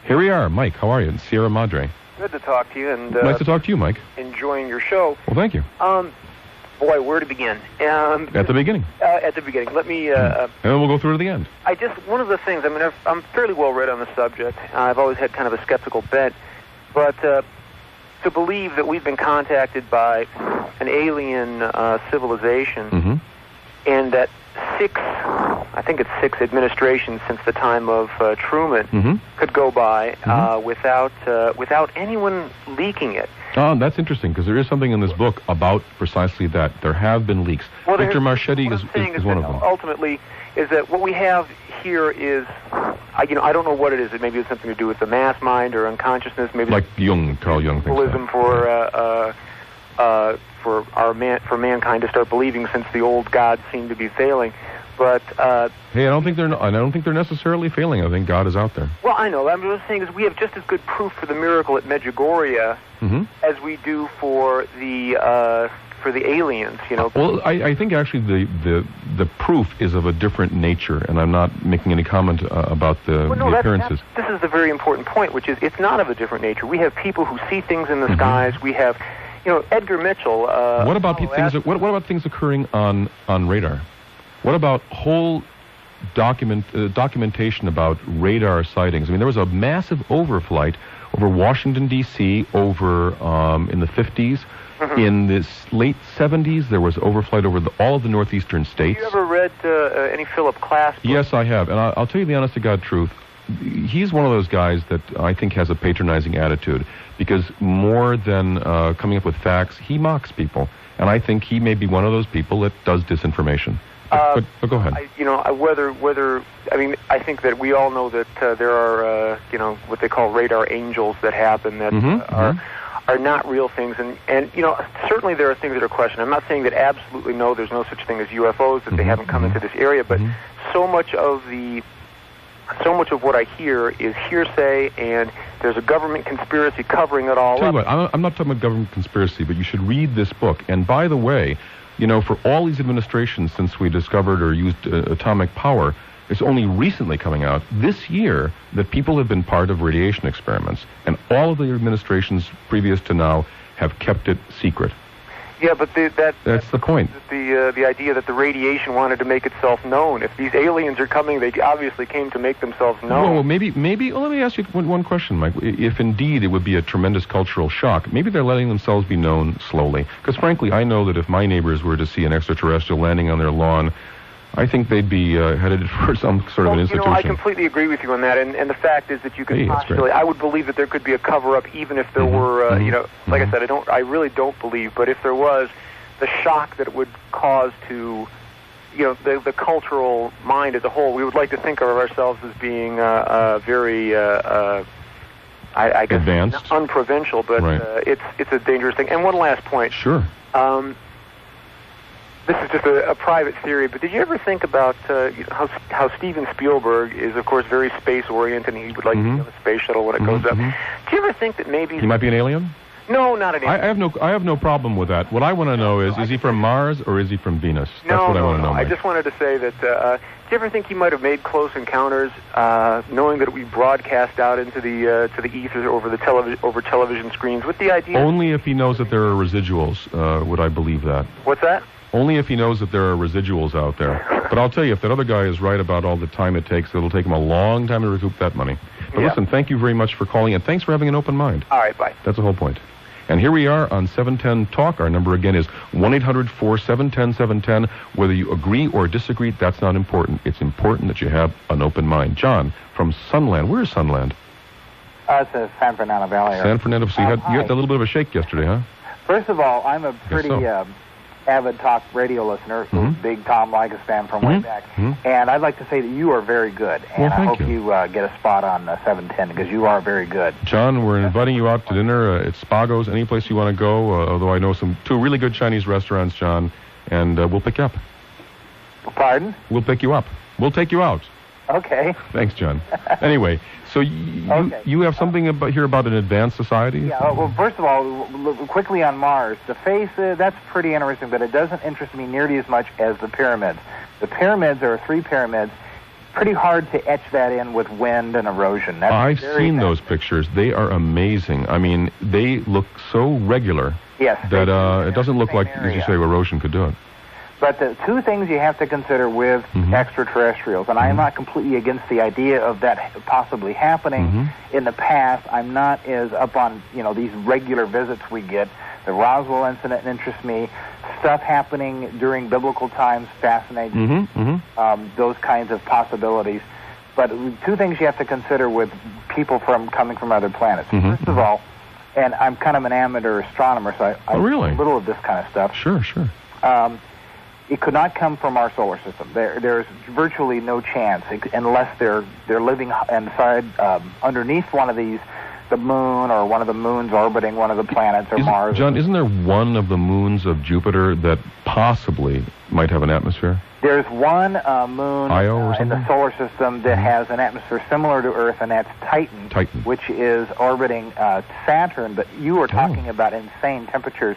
Here we are. Mike, how are you? It's Sierra Madre. Good to talk to you. And nice to talk to you, Mike. Enjoying your show. Well, thank you. Boy, where to begin? At the beginning. At the beginning. Let me... and then we'll go through to the end. One of the things, I mean, I'm fairly well read on the subject. I've always had kind of a skeptical bent. But to believe that we've been contacted by an alien civilization and that six administrations since the time of Truman could go by without anyone leaking it. Oh, that's interesting, because there is something in this book about precisely that. There have been leaks. Well, Victor Marchetti is one of them. Ultimately, is that what we have here is, I don't know what it is. Maybe it's something to do with the mass mind or unconsciousness. Maybe like Carl Jung thinks symbolism for mankind to start believing, since the old gods seem to be failing. But hey, I don't think they're necessarily failing. I think God is out there. Well, I know. I'm just saying is we have just as good proof for the miracle at Medjugorje as we do for the aliens. You know. Well, I think actually the proof is of a different nature, and I'm not making any comment about the appearances. This is the very important point, which is it's not of a different nature. We have people who see things in the skies. We have, Edgar Mitchell. What about things? What about things occurring on radar? What about whole documentation about radar sightings? I mean, there was a massive overflight over Washington, D.C. over in the 50s. In the late 70s, there was overflight over all of the northeastern states. Have you ever read any Philip Klass books? Yes, I have. And I'll tell you the honest-to-God truth. He's one of those guys that I think has a patronizing attitude, because more than coming up with facts, he mocks people. And I think he may be one of those people that does disinformation. But go ahead. I think that we all know that there are, what they call radar angels that happen that are not real things, and certainly there are things that are questioned. I'm not saying that absolutely no, there's no such thing as UFOs, that they haven't come into this area, but so much of what I hear is hearsay, and there's a government conspiracy covering it all up. Tell you what, I'm not talking about government conspiracy, but you should read this book. And by the way, for all these administrations since we discovered or used atomic power, it's only recently coming out this year that people have been part of radiation experiments, and all of the administrations previous to now have kept it secret. Yeah, but that's the point. The idea that the radiation wanted to make itself known. If these aliens are coming, they obviously came to make themselves known. Well, maybe. Well, let me ask you one question, Mike. If indeed it would be a tremendous cultural shock, maybe they're letting themselves be known slowly. Because frankly, I know that if my neighbors were to see an extraterrestrial landing on their lawn, I think they'd be headed for some sort of an institution. I completely agree with you on that. And the fact is that you could postulate. I would believe that there could be a cover-up, even if there were, like I said, I really don't believe. But if there was, the shock that it would cause to, the cultural mind as a whole, we would like to think of ourselves as being very I guess advanced, unprovincial, but it's a dangerous thing. And one last point. Sure. This is just a private theory, but did you ever think about how Steven Spielberg is, of course, very space-oriented, and he would like to be on the space shuttle when it goes up. Do you ever think that maybe he might be an alien? No, not an alien. I have no problem with that. What I want to know is he from Mars or is he from Venus? That's what I want to know. I just wanted to say that, do you ever think he might have made Close Encounters, knowing that it would be broadcast out into the to the ether over television screens, with the idea... Only if he knows that there are residuals would I believe that. What's that? Only if he knows that there are residuals out there. But I'll tell you, if that other guy is right about all the time it takes, it'll take him a long time to recoup that money. But listen, thank you very much for calling, and thanks for having an open mind. All right, bye. That's the whole point. And here we are on 710 Talk. Our number again is 1-800-471-710. Whether you agree or disagree, that's not important. It's important that you have an open mind. John from Sunland. Where is Sunland? It's the San Fernando Valley. San Fernando. So you had a little bit of a shake yesterday, huh? First of all, I'm a pretty avid talk radio listener, big Tom Likas fan from way back, and I'd like to say that you are very good, and I hope you get a spot on 710 because you are very good. John, we're inviting you out to dinner at Spago's, any place you want to go, although I know two really good Chinese restaurants, John, and we'll pick you up. Pardon? We'll pick you up. We'll take you out. Okay. Thanks, John. Anyway, so you have something here about an advanced society? Yeah, well, first of all, quickly on Mars, the face, that's pretty interesting, but it doesn't interest me nearly as much as the pyramids. The pyramids, there are 3 pyramids, pretty hard to etch that in with wind and erosion. That's I've seen those pictures. They are amazing. I mean, they look so regular that it doesn't look like, as you say, erosion could do it. But the 2 things you have to consider with extraterrestrials, and I am not completely against the idea of that possibly happening in the past. I'm not as up on, these regular visits we get. The Roswell incident interests me. Stuff happening during biblical times fascinates me. Those kinds of possibilities. But 2 things you have to consider with people coming from other planets. First of all, and I'm kind of an amateur astronomer, so I know a little of this kind of stuff. Sure. It could not come from our solar system. There's virtually no chance unless they're living inside underneath one of these, the moon or one of the moons orbiting one of the planets or Mars. John, isn't there one of the moons of Jupiter that possibly might have an atmosphere? There's one moon in the solar system that has an atmosphere similar to Earth, and that's Titan, which is orbiting Saturn. But you were talking about insane temperatures.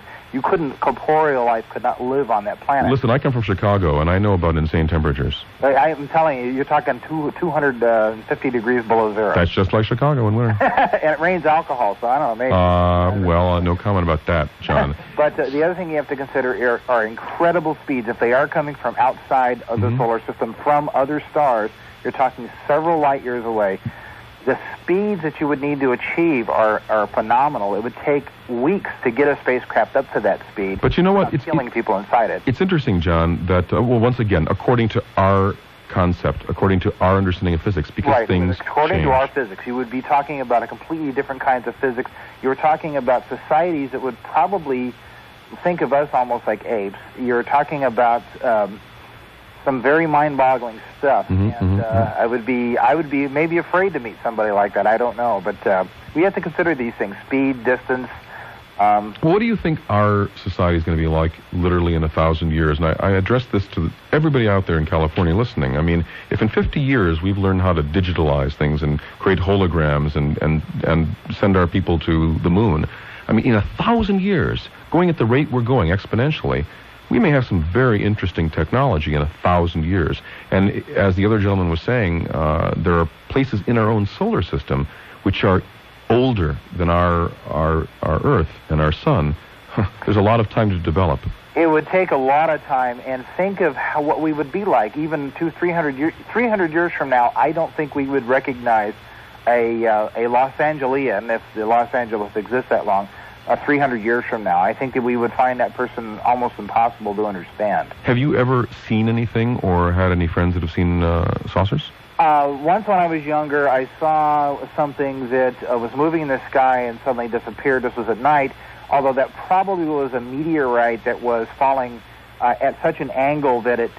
Corporeal life could not live on that planet. Listen, I come from Chicago, and I know about insane temperatures. I'm telling you, you're talking 250 degrees below zero. That's just like Chicago in winter. And it rains alcohol, so I don't know, maybe. Well, no comment about that, John. But the other thing you have to consider are incredible speeds. If they are coming from outside of the solar system, from other stars, you're talking several light years away. The speeds that you would need to achieve are phenomenal. It would take weeks to get a spacecraft up to that speed. But you know what? It's killing people inside it. It's interesting, John, that, once again, according to our concept, according to our understanding of physics, because things according change. to our physics, you would be talking about a completely different kinds of physics. You're talking about societies that would probably think of us almost like apes. You're talking about some very mind-boggling stuff, I would be maybe afraid to meet somebody like that. I don't know, but we have to consider these things: speed, distance. What do you think our society is going to be like literally in 1,000 years? And I address this to everybody out there in California listening. I mean, if in 50 years we've learned how to digitalize things and create holograms and send our people to the moon, I mean, in 1,000 years, going at the rate we're going exponentially, we may have some very interesting technology in 1,000 years. And as the other gentleman was saying, there are places in our own solar system which are older than our Earth and our Sun. There's a lot of time to develop. It would take a lot of time, and think of what we would be like even 300 years from now. I don't think we would recognize a Los Angelian, if the Los Angeles exists that long, 300 years from now. I think that we would find that person almost impossible to understand. Have you ever seen anything or had any friends that have seen saucers? Once when I was younger, I saw something that was moving in the sky and suddenly disappeared. This was at night, although that probably was a meteorite that was falling at such an angle that it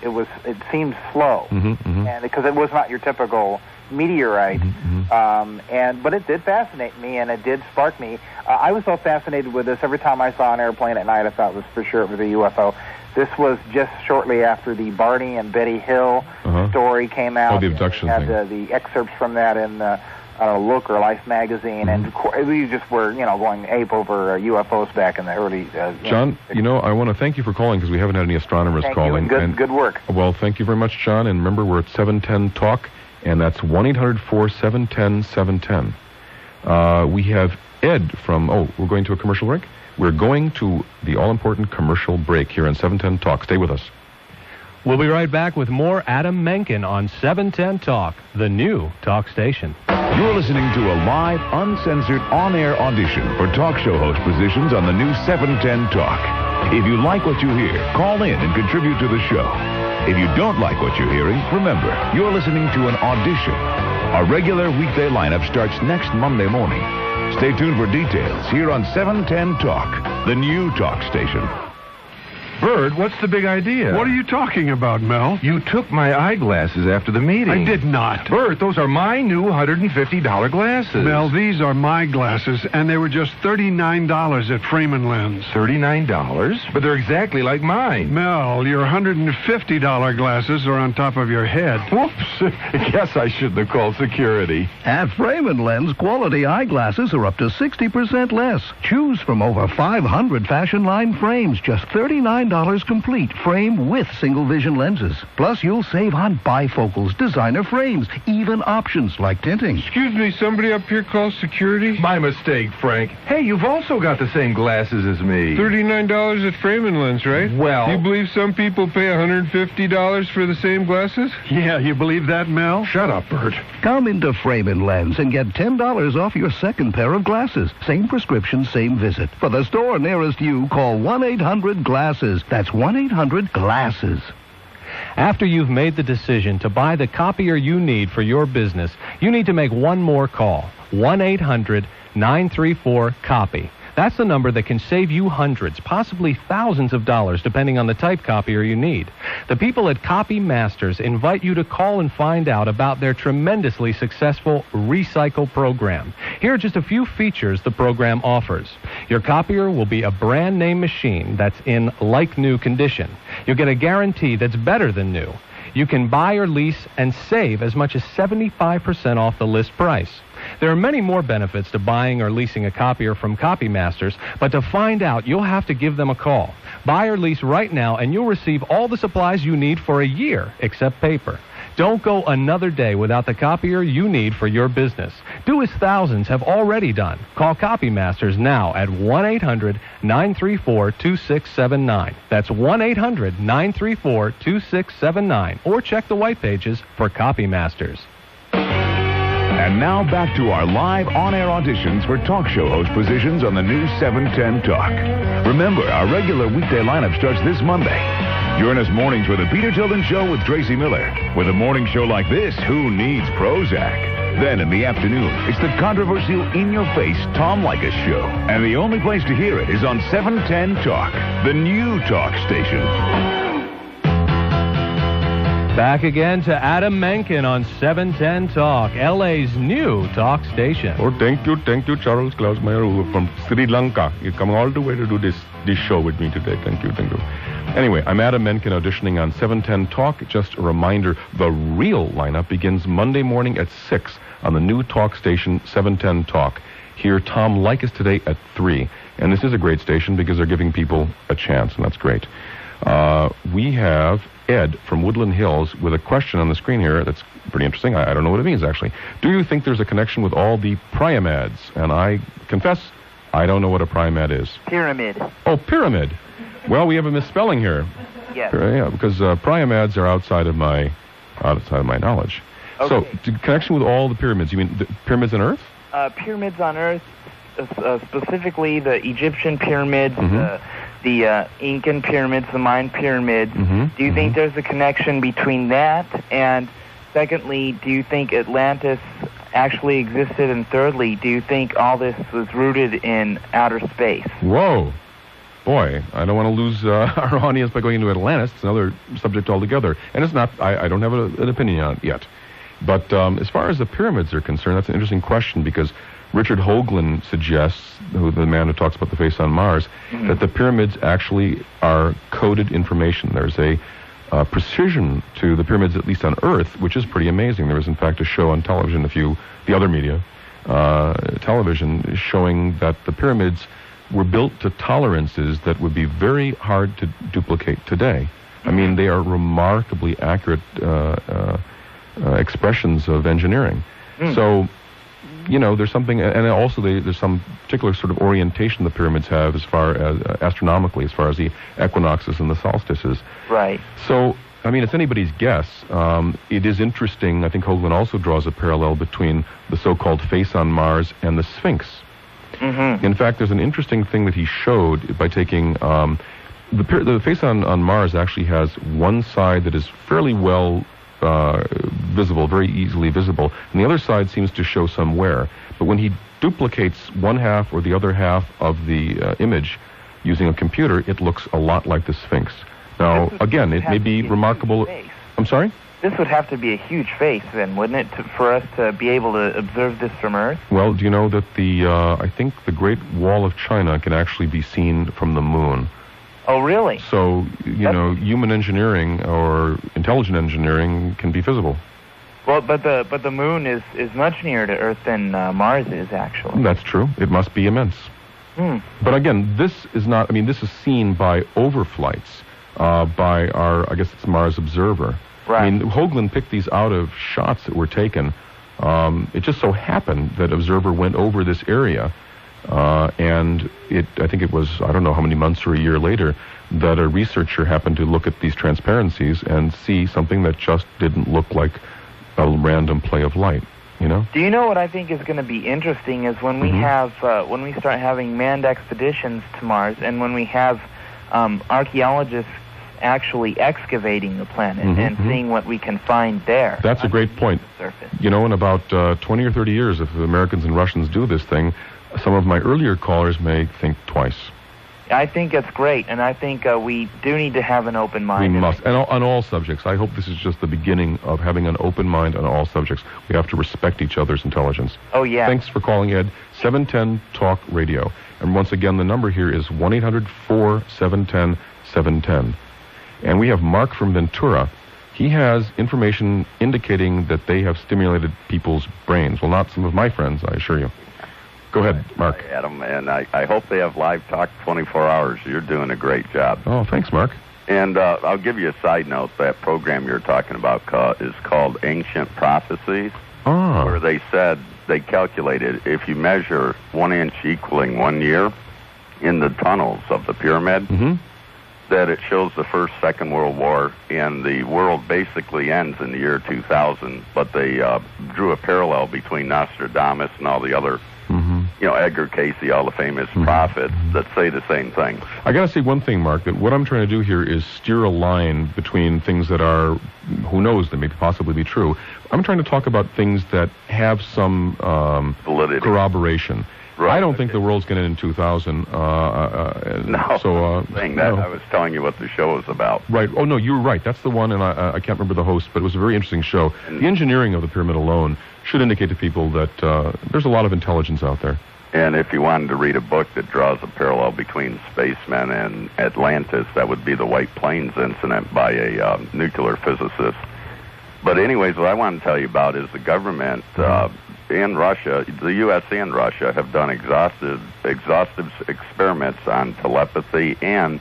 seemed slow, and because it was not your typical meteorite. But it did fascinate me, and it did spark me. I was so fascinated with this. Every time I saw an airplane at night, I thought it was for sure it was a UFO. This was just shortly after the Barney and Betty Hill story came out. Oh, the abduction thing. Had the excerpts from that in Look or Life magazine, and we just were, going ape over UFOs back in the early. John, I want to thank you for calling because we haven't had any astronomers calling. Thank you, and good work. Well, thank you very much, John. And remember, we're at 710 Talk, and that's 1-800-4710-710. We have Ed from. We're going to a commercial break. We're going to the all-important commercial break here on 710 Talk. Stay with us. We'll be right back with more Adam Mencken on 710 Talk, the new talk station. You're listening to a live, uncensored, on-air audition for talk show host positions on the new 710 Talk. If you like what you hear, call in and contribute to the show. If you don't like what you're hearing, remember, you're listening to an audition. Our regular weekday lineup starts next Monday morning. Stay tuned for details here on 710 Talk, the new talk station. Bert, what's the big idea? What are you talking about, Mel? You took my eyeglasses after the meeting. I did not. Bert, those are my new $150 glasses. Mel, these are my glasses, and they were just $39 at Freeman Lens. $39? But they're exactly like mine. Mel, your $150 glasses are on top of your head. Whoops. Guess I shouldn't have called security. At Freeman Lens, quality eyeglasses are up to 60% less. Choose from over 500 fashion line frames, just $39 complete, frame with single vision lenses. Plus, you'll save on bifocals, designer frames, even options like tinting. Excuse me, somebody up here called security? My mistake, Frank. Hey, you've also got the same glasses as me. $39 at Freeman Lens, right? Well... You believe some people pay $150 for the same glasses? Yeah, you believe that, Mel? Shut up, Bert. Come into Freeman Lens and get $10 off your second pair of glasses. Same prescription, same visit. For the store nearest you, call 1-800-GLASSES. That's 1-800-GLASSES. After you've made the decision to buy the copier you need for your business, you need to make one more call. 1-800-934-COPY. That's the number that can save you hundreds, possibly thousands of dollars, depending on the type copier you need. The people at Copy Masters invite you to call and find out about their tremendously successful Recycle program. Here are just a few features the program offers. Your copier will be a brand-name machine that's in like-new condition. You'll get a guarantee that's better than new. You can buy or lease and save as much as 75% off the list price. There are many more benefits to buying or leasing a copier from Copy Masters, but to find out, you'll have to give them a call. Buy or lease right now, and you'll receive all the supplies you need for a year, except paper. Don't go another day without the copier you need for your business. Do as thousands have already done. Call Copy Masters now at 1-800-934-2679. That's 1-800-934-2679. Or check the white pages for Copy Masters. And now back to our live on-air auditions for talk show host positions on the new 710 Talk. Remember, our regular weekday lineup starts this Monday. Join us mornings for the Peter Tilden Show with Tracy Miller. With a morning show like this, who needs Prozac? Then in the afternoon, it's the controversial, in-your-face Tom Leykis Show. And the only place to hear it is on 710 Talk, the new talk station. Back again to Adam Mencken on 710 Talk, LA's new talk station. Oh, thank you, Charles Klausmeier from Sri Lanka. You're coming all the way to do this show with me today. Thank you. Anyway, I'm Adam Mencken auditioning on 710 Talk. Just a reminder, the real lineup begins Monday morning at 6 on the new talk station 710 Talk. Hear Tom Leykis today at 3. And this is a great station because they're giving people a chance, and that's great. We have Ed from Woodland Hills with a question on the screen here that's pretty interesting. I don't know what it means, actually. Do you think there's a connection with all the primads? And I confess, I don't know what a primad is. Pyramid. Oh, pyramid. Well, we have a misspelling here. Yes. Yeah, because primads are outside of my knowledge. Okay. So, connection with all the pyramids. You mean the pyramids on Earth? Pyramids on Earth, specifically the Egyptian pyramids, the Incan pyramids, the Mayan pyramids. Do you think there's a connection between that? And secondly, do you think Atlantis actually existed? And thirdly, do you think all this was rooted in outer space? Whoa. Boy, I don't want to lose our audience by going into Atlantis. It's another subject altogether. And it's not, I don't have an opinion on it yet. But as far as the pyramids are concerned, that's an interesting question because Richard Hoagland suggests, the man who talks about the face on Mars, that the pyramids actually are coded information. There's a precision to the pyramids, at least on Earth, which is pretty amazing. There was, in fact, a show on television, the other media, television, showing that the pyramids were built to tolerances that would be very hard to duplicate today. I mean, they are remarkably accurate expressions of engineering. So, you know, there's something, and also there's some particular sort of orientation the pyramids have as far as astronomically, as far as the equinoxes and the solstices. Right. So, I mean, it's anybody's guess. It is interesting. I think Hoagland also draws a parallel between the so-called face on Mars and the Sphinx. In fact, there's an interesting thing that he showed by taking the face on Mars actually has one side that is fairly well visible, very easily visible, and the other side seems to show some wear. But when he duplicates one half or the other half of the image using a computer, it looks a lot like the Sphinx. Now, again, it may be remarkable. I'm sorry? This would have to be a huge face, then, wouldn't it, for us to be able to observe this from Earth? Well, do you know that I think the Great Wall of China can actually be seen from the moon? Oh, really? So, you know, human engineering or intelligent engineering can be visible. Well, but the moon is much nearer to Earth than Mars is, actually. That's true. It must be immense. But again, this is not, I mean, this is seen by overflights by our, I guess it's Mars Observer. Right. I mean, Hoagland picked these out of shots that were taken. It just so happened that Observer went over this area, and I think it was, I don't know how many months or a year later, that a researcher happened to look at these transparencies and see something that just didn't look like a random play of light, you know? Do you know what I think is going to be interesting is when we have, when we start having manned expeditions to Mars, and when we have archaeologists actually excavating the planet and seeing what we can find there. That's a great point. You know, in about 20 or 30 years, if the Americans and Russians do this thing, some of my earlier callers may think twice. I think it's great, and I think we do need to have an open mind. We must, and on all subjects. I hope this is just the beginning of having an open mind on all subjects. We have to respect each other's intelligence. Oh, yeah. Thanks for calling, Ed. 710 Talk Radio. And once again, the number here is 1-800-4-710-710. And we have Mark from Ventura. He has information indicating that they have stimulated people's brains. Well, not some of my friends, I assure you. Go ahead, Mark. Hi, Adam, and I hope they have live talk 24 hours. You're doing a great job. Oh, thanks, Mark. And I'll give you a side note. That program you're talking about is called Ancient Prophecies, where they said, they calculated, if you measure 1 inch equaling 1 year in the tunnels of the pyramid, that it shows the First, Second World War, and the world basically ends in the year 2000. But they drew a parallel between Nostradamus and all the other, you know, Edgar Casey, all the famous prophets that say the same thing. I got to say one thing, Mark, that what I'm trying to do here is steer a line between things that are, who knows, that may possibly be true. I'm trying to talk about things that have some validity, corroboration. Right. I don't think the world's going to end in 2000. No, so, saying that, I was telling you what the show is about. Right. Oh, no, you're right. That's the one, and I can't remember the host, but it was a very interesting show. The engineering of the pyramid alone should indicate to people that there's a lot of intelligence out there. And if you wanted to read a book that draws a parallel between spacemen and Atlantis, that would be the White Plains incident by a nuclear physicist. But anyways, what I want to tell you about is the government and Russia, the U.S. and Russia, have done exhaustive experiments on telepathy, and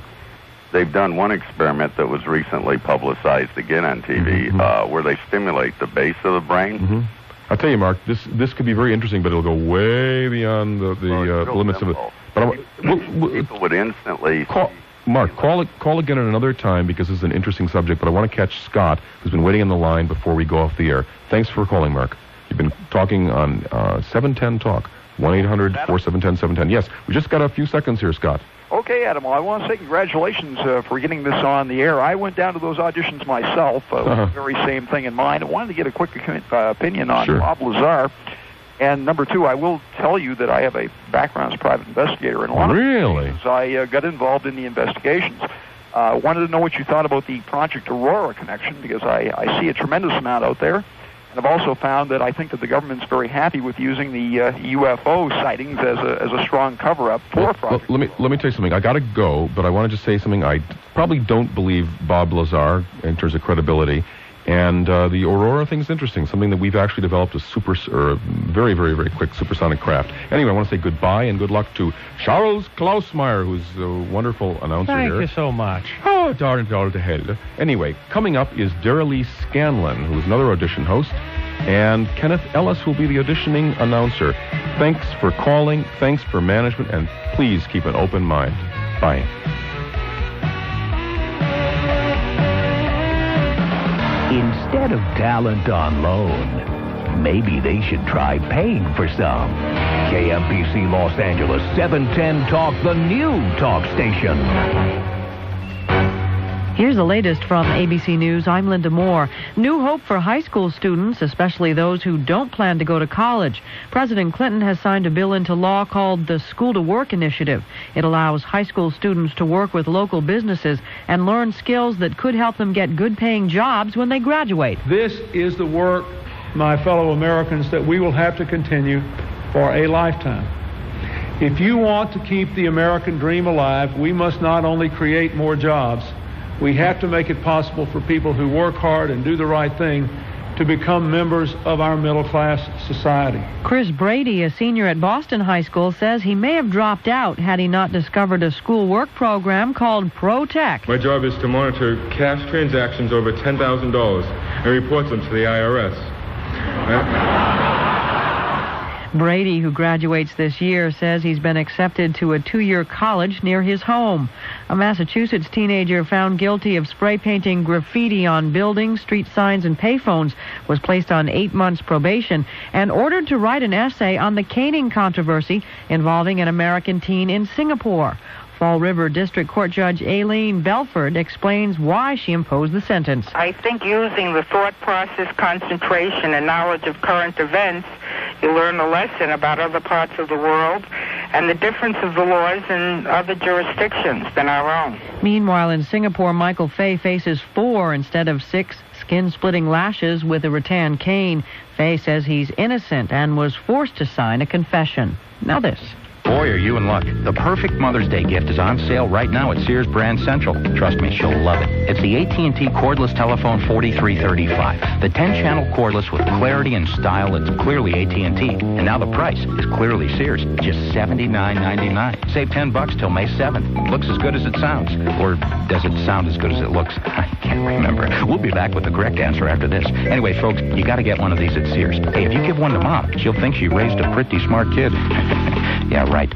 they've done one experiment that was recently publicized again on TV, where they stimulate the base of the brain. I'll tell you, Mark, this could be very interesting, but it'll go way beyond the limits of it. But people would instantly... Mark, call again at another time, because this is an interesting subject, but I want to catch Scott, who's been waiting on the line before we go off the air. Thanks for calling, Mark. You've been talking on 710 Talk, 1-800-471-710. Yes, we just got a few seconds here, Scott. Okay, Adam. Well, I want to say congratulations for getting this on the air. I went down to those auditions myself with the very same thing in mind. I wanted to get a quick opinion on Bob Lazar. And number two, I will tell you that I have a background as a private investigator. And a lot of cases I got involved in the investigations. Wanted to know what you thought about the Project Aurora connection, because I see a tremendous amount out there. And I've also found that I think that the government's very happy with using the UFO sightings as a strong cover-up for Project. Let me tell you something. I got to go, but I want to just say something. I probably don't believe Bob Lazar in terms of credibility. And the Aurora thing's interesting, something that we've actually developed a very, very, very quick supersonic craft. Anyway, I want to say goodbye and good luck to Charles Klausmeyer, who's a wonderful announcer here. Thank you so much. Oh, darn to hell. Anyway, coming up is Daralee Scanlon, who's another audition host, and Kenneth Ellis, who'll be the auditioning announcer. Thanks for calling, thanks for management, and please keep an open mind. Bye. Instead of talent on loan, maybe they should try paying for some. KMPC Los Angeles 710 Talk, the new talk station. Here's the latest from ABC News. I'm Linda Moore. New hope for high school students, especially those who don't plan to go to college. President Clinton has signed a bill into law called the School to Work Initiative. It allows high school students to work with local businesses and learn skills that could help them get good-paying jobs when they graduate. This is the work, my fellow Americans, that we will have to continue for a lifetime. If you want to keep the American dream alive, we must not only create more jobs, we have to make it possible for people who work hard and do the right thing to become members of our middle-class society. Chris Brady, a senior at Boston High School, says he may have dropped out had he not discovered a school work program called ProTech. My job is to monitor cash transactions over $10,000 and report them to the IRS. Brady, who graduates this year, says he's been accepted to a 2-year college near his home. A Massachusetts teenager found guilty of spray painting graffiti on buildings, street signs, and payphones was placed on 8 months probation and ordered to write an essay on the caning controversy involving an American teen in Singapore. Fall River District Court Judge Aileen Belford explains why she imposed the sentence. I think using the thought process, concentration, and knowledge of current events, you learn a lesson about other parts of the world and the difference of the laws in other jurisdictions than our own. Meanwhile, in Singapore, Michael Fay faces 4 instead of 6 skin-splitting lashes with a rattan cane. Fay says he's innocent and was forced to sign a confession. Now this. Boy, are you in luck. The perfect Mother's Day gift is on sale right now at Sears Brand Central. Trust me, she'll love it. It's the AT&T cordless telephone 4335. The 10-channel cordless with clarity and style that's clearly AT&T. And now the price is clearly Sears. Just $79.99. Save $10 till May 7th. Looks as good as it sounds. Or does it sound as good as it looks? I can't remember. We'll be back with the correct answer after this. Anyway, folks, you got to get one of these at Sears. Hey, if you give one to Mom, she'll think she raised a pretty smart kid. Yeah, right.